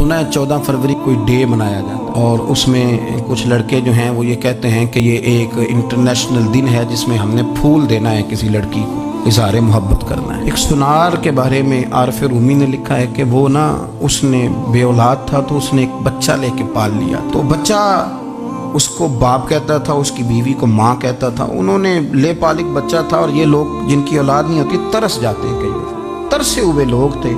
सुना है 14 फरवरी कोई डे मनाया जाता है और उसमें कुछ लड़के जो हैं वो ये कहते हैं कि ये एक इंटरनेशनल दिन है जिसमें हमने फूल देना है किसी लड़की को, इज़हार मोहब्बत करना है। एक सुनार के बारे में आरफ रूमी ने लिखा है कि वो ना उसने बे औलाद था तो उसने एक बच्चा लेके पाल लिया। तो बच्चा उसको बाप कहता था, उसकी बीवी को माँ कहता था। उन्होंने ले पालिक बच्चा था और ये लोग जिनकी औलाद नहीं होती तरस जाते हैं, कई तरसे हुए लोग थे।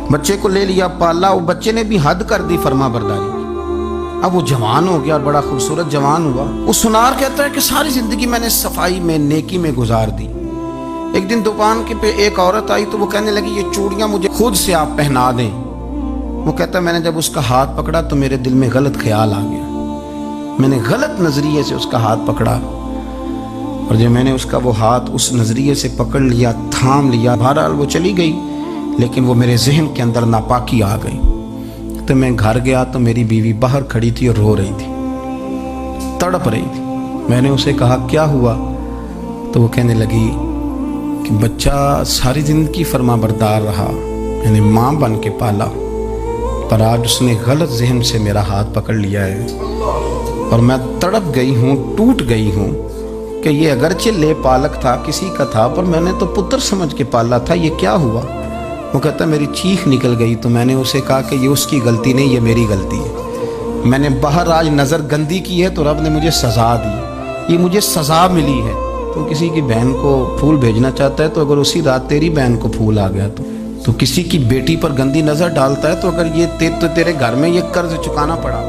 बच्चे को ले लिया, पाला, वो बच्चे ने भी हद कर दी फर्मा बरदारी की। अब वो जवान हो गया और बड़ा खूबसूरत जवान हुआ। वो सुनार कहता है कि सारी जिंदगी मैंने सफाई में, नेकी में गुजार दी। एक दिन दुकान के पे एक औरत आई तो वो कहने लगी ये चूड़ियां मुझे खुद से आप पहना दें। वो कहता मैंने जब उसका हाथ पकड़ा तो मेरे दिल में गलत ख्याल आ गया, मैंने गलत नजरिए से उसका हाथ पकड़ा और जब मैंने उसका वो हाथ उस नजरिए से पकड़ लिया, थाम लिया, बहरहाल वो चली गई, लेकिन वो मेरे जहन के अंदर नापाकी आ गई। तो मैं घर गया तो मेरी बीवी बाहर खड़ी थी और रो रही थी, तड़प रही थी। मैंने उसे कहा क्या हुआ? तो वो कहने लगी कि बच्चा सारी जिंदगी फर्मा बरदार रहा, मैंने माँ बन के पाला, पर आज उसने गलत जहन से मेरा हाथ पकड़ लिया है और मैं तड़प गई हूँ, टूट गई हूँ कि ये अगरचे ले पालक था, किसी का था, पर मैंने तो पुत्र समझ के पाला था, ये क्या हुआ? वो कहता मेरी चीख निकल गई। तो मैंने उसे कहा कि ये उसकी गलती नहीं, ये मेरी गलती है। मैंने बाहर आज नज़र गंदी की है तो रब ने मुझे सज़ा दी, ये मुझे सज़ा मिली है। तो किसी की बहन को फूल भेजना चाहता है तो अगर उसी रात तेरी बहन को फूल आ गया तो किसी की बेटी पर गंदी नज़र डालता है तो अगर ये तेरे घर में ये कर्ज चुकाना पड़ा।